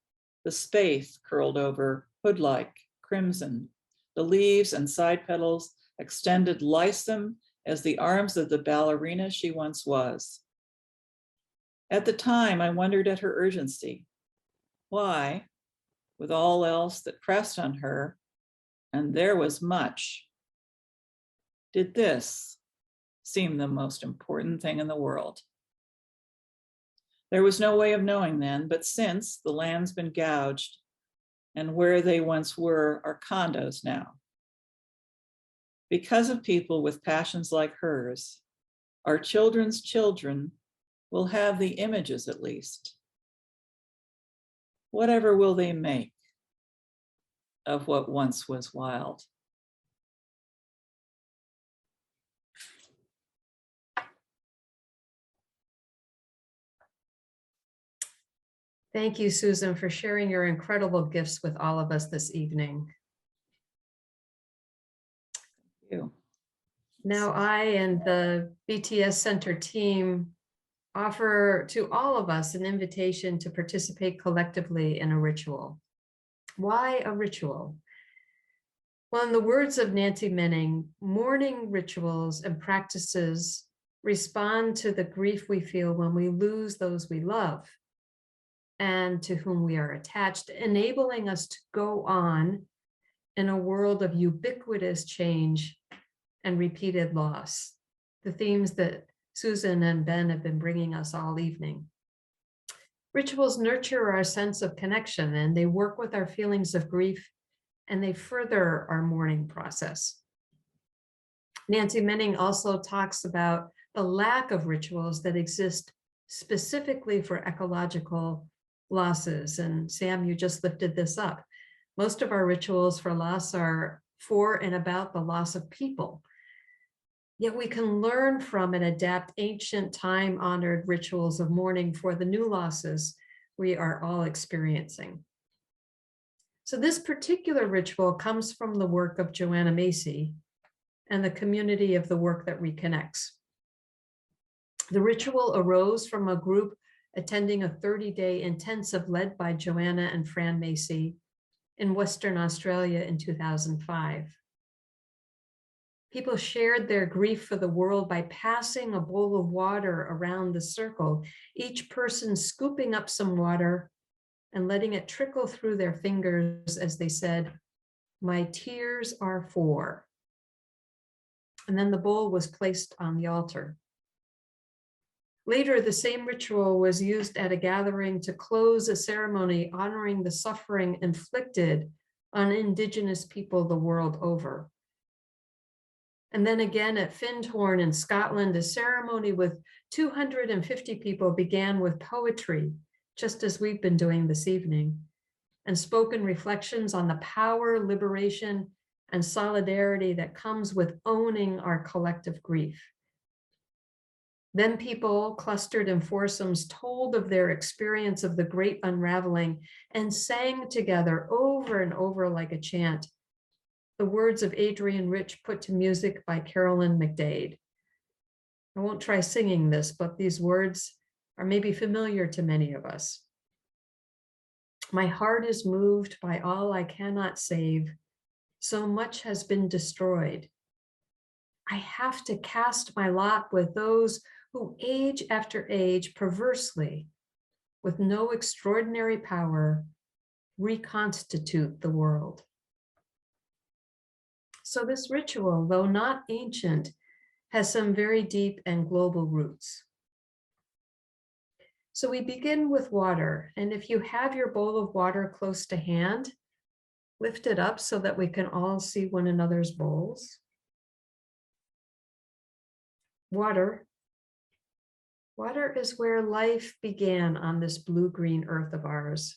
the spathe curled over, hood-like, crimson, the leaves and side petals extended lissome as the arms of the ballerina she once was. At the time, I wondered at her urgency. Why, with all else that pressed on her, and there was much, did this seem the most important thing in the world? There was no way of knowing then, but since the land's been gouged and where they once were are condos now. Because of people with passions like hers, our children's children will have the images at least. Whatever will they make of what once was wild? Thank you, Susan, for sharing your incredible gifts with all of us this evening. Thank you. Now I and the BTS Center team offer to all of us an invitation to participate collectively in a ritual. Why a ritual? Well, in the words of Nancy Menning, mourning rituals and practices respond to the grief we feel when we lose those we love and to whom we are attached, enabling us to go on in a world of ubiquitous change and repeated loss, the themes that Susan and Ben have been bringing us all evening. Rituals nurture our sense of connection, and they work with our feelings of grief, and they further our mourning process. Nancy Menning also talks about the lack of rituals that exist specifically for ecological losses. And Sam, you just lifted this up. Most of our rituals for loss are for and about the loss of people. Yet we can learn from and adapt ancient time-honored rituals of mourning for the new losses we are all experiencing. So this particular ritual comes from the work of Joanna Macy and the community of the work that reconnects. The ritual arose from a group attending a 30-day intensive led by Joanna and Fran Macy in Western Australia in 2005. People shared their grief for the world by passing a bowl of water around the circle, each person scooping up some water and letting it trickle through their fingers as they said, "My tears are for." And then the bowl was placed on the altar. Later, the same ritual was used at a gathering to close a ceremony honoring the suffering inflicted on Indigenous people the world over. And then again at Findhorn in Scotland, a ceremony with 250 people began with poetry, just as we've been doing this evening, and spoken reflections on the power, liberation, and solidarity that comes with owning our collective grief. Then people clustered in foursomes told of their experience of the great unraveling and sang together over and over like a chant, the words of Adrian Rich put to music by Carolyn McDade. I won't try singing this, but these words are maybe familiar to many of us. My heart is moved by all I cannot save. So much has been destroyed. I have to cast my lot with those who age after age perversely, with no extraordinary power, reconstitute the world. So this ritual, though not ancient, has some very deep and global roots. So we begin with water, and if you have your bowl of water close to hand, lift it up so that we can all see one another's bowls. Water is where life began on this blue-green earth of ours.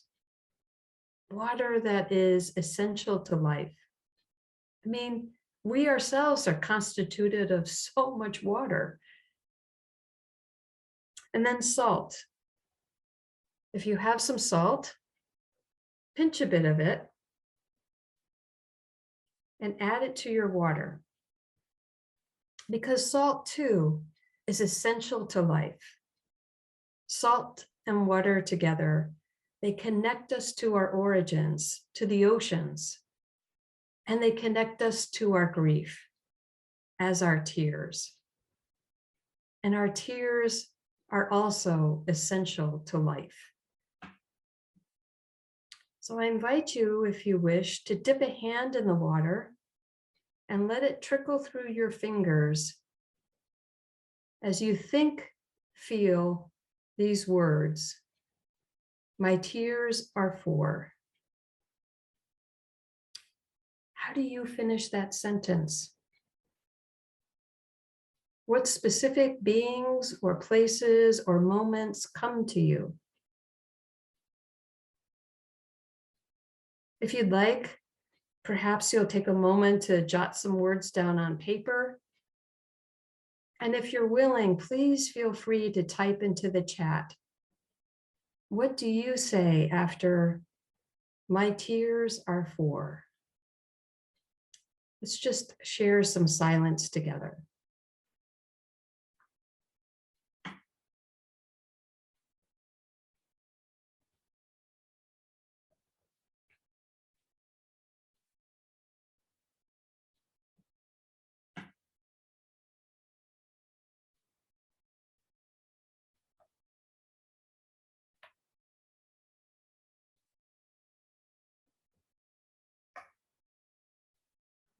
Water that is essential to life. I mean, we ourselves are constituted of so much water. And then salt. If you have some salt, pinch a bit of it and add it to your water. Because salt too is essential to life. Salt and water together, they connect us to our origins, to the oceans, and they connect us to our grief as our tears. And our tears are also essential to life. So I invite you, if you wish, to dip a hand in the water and let it trickle through your fingers as you think, feel these words. My tears are for. How do you finish that sentence? What specific beings or places or moments come to you? If you'd like, perhaps you'll take a moment to jot some words down on paper. And if you're willing, please feel free to type into the chat. What do you say after my tears are for? Let's just share some silence together.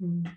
Mm.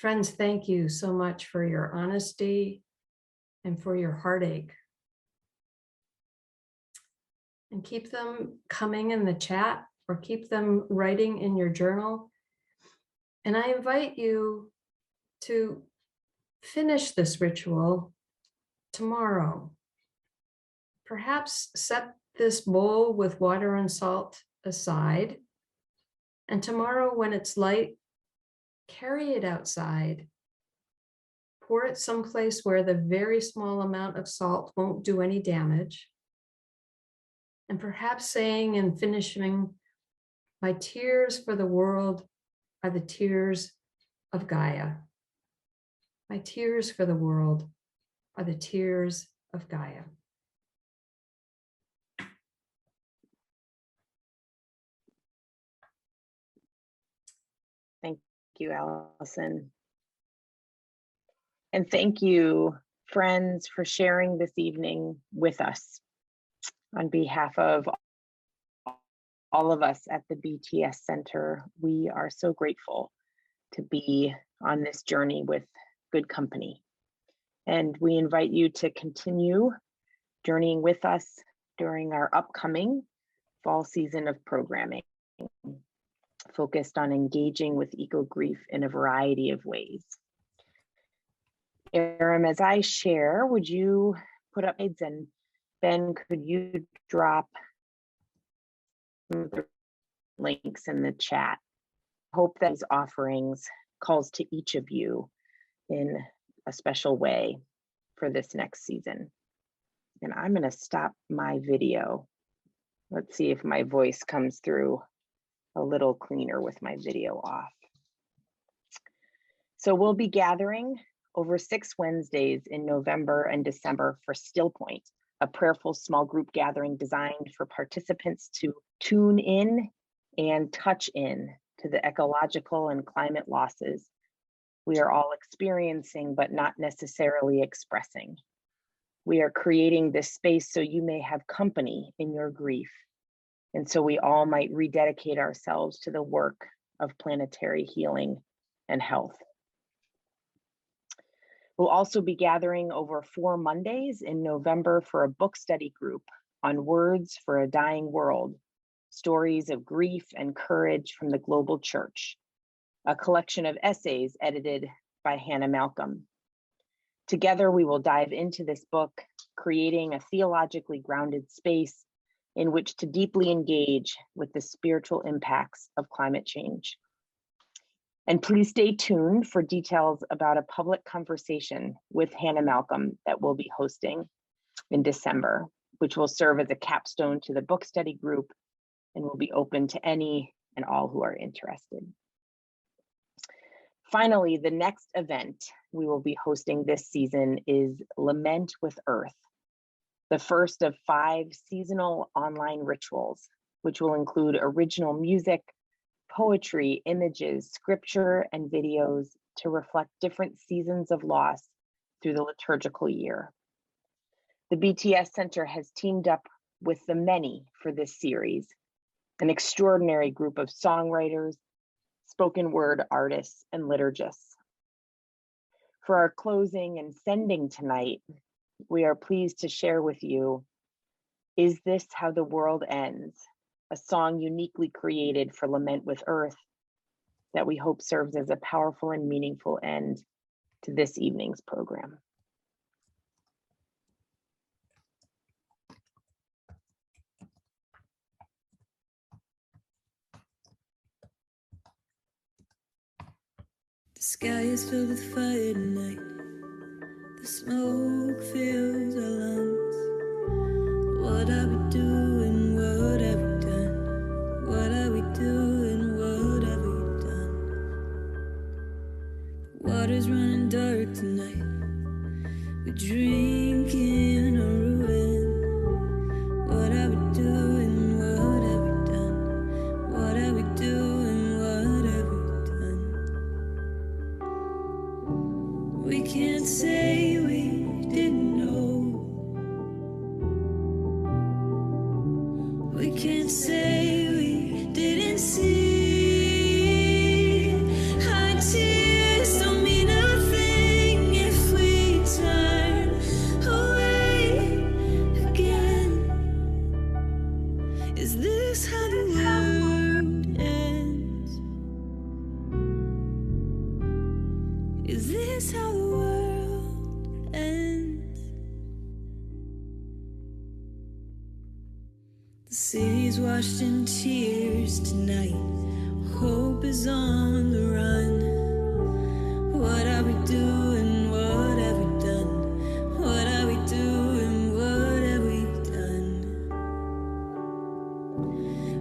Friends, thank you so much for your honesty and for your heartache. And keep them coming in the chat or keep them writing in your journal. And I invite you to finish this ritual tomorrow. Perhaps set this bowl with water and salt aside, and tomorrow when it's light, carry it outside. Pour it someplace where the very small amount of salt won't do any damage. And perhaps saying and finishing, my tears for the world are the tears of Gaia. My tears for the world are the tears of Gaia. Thank you, Allison. And thank you, friends, for sharing this evening with us. On behalf of all of us at the BTS Center, we are so grateful to be on this journey with good company. And we invite you to continue journeying with us during our upcoming fall season of programming, focused on engaging with eco-grief in a variety of ways. Aram, as I share, would you put up aids, and Ben, could you drop some of the links in the chat? Hope that these offerings calls to each of you in a special way for this next season. And I'm going to stop my video. Let's see if my voice comes through a little cleaner with my video off. So we'll be gathering over 6 Wednesdays in November and December for Still Point, a prayerful small group gathering designed for participants to tune in and touch in to the ecological and climate losses we are all experiencing, but not necessarily expressing. We are creating this space so you may have company in your grief, and so we all might rededicate ourselves to the work of planetary healing and health. We'll also be gathering over 4 Mondays in November for a book study group on Words for a Dying World, Stories of Grief and Courage from the Global Church, a collection of essays edited by Hannah Malcolm. Together, we will dive into this book, creating a theologically grounded space in which to deeply engage with the spiritual impacts of climate change. And please stay tuned for details about a public conversation with Hannah Malcolm that we'll be hosting in December, which will serve as a capstone to the book study group and will be open to any and all who are interested. Finally, the next event we will be hosting this season is Lament with Earth, the first of 5 seasonal online rituals, which will include original music, poetry, images, scripture, and videos to reflect different seasons of loss through the liturgical year. The BTS Center has teamed up with the Many for this series, an extraordinary group of songwriters, spoken word artists, and liturgists. For our closing and sending tonight, we are pleased to share with you, Is This How the World Ends?, a song uniquely created for Lament with Earth that we hope serves as a powerful and meaningful end to this evening's program. The sky is filled with fire tonight. The smoke fills our lungs. What are we doing? What have we done? What are we doing? What have we done? The water's running dark tonight. We're drinking a ruin. What are we doing? What have we done? What are we doing? What have we done? We can't say we didn't know. We can't say we didn't see. Our tears don't mean a thing if we turn away again. Is this how the world ends? Is this how the world The city's washed in tears tonight. Hope is on the run. What are we doing? What have we done? What are we doing? What have we done?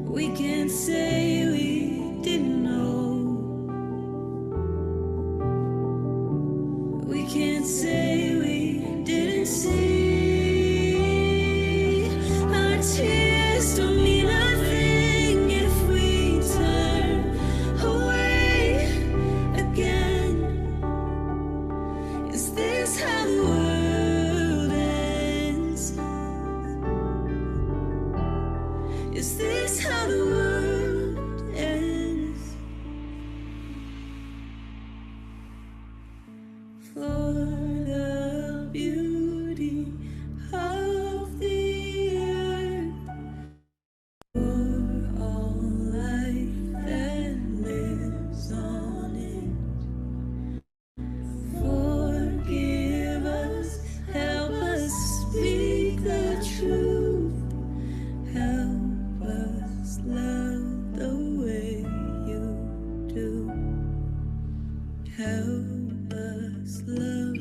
We can't say we didn't know. We can't say we didn't see. Our tears don't mean a thing if we turn away again. Is this how the world ends? Is this how the world ends? For the beauty of the earth, for all life that lives on it. Forgive us, help us speak the truth, help us love the way you do, help us love,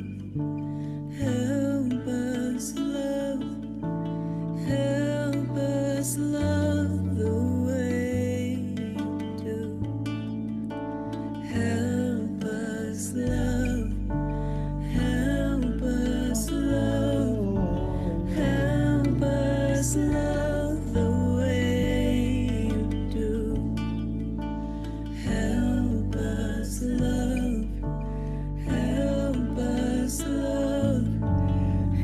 help us love, help us love the way you do, help us love, help us love, help us love the way you do, help us love, help us love,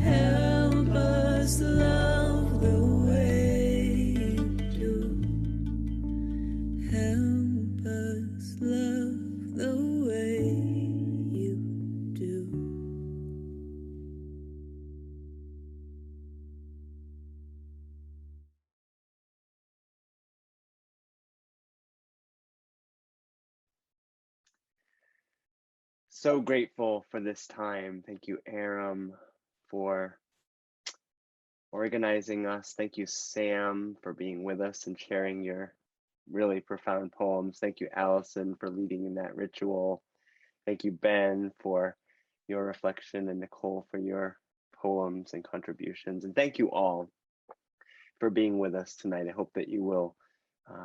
help us love the way you do, help us love the way you do. So grateful for this time. Thank you, Aram, for organizing us. Thank you, Sam, for being with us and sharing your really profound poems. Thank you, Allison, for leading in that ritual. Thank you, Ben, for your reflection, and Nicole for your poems and contributions. And thank you all for being with us tonight. I hope that you will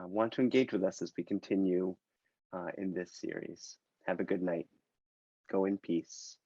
want to engage with us as we continue in this series. Have a good night. Go in peace.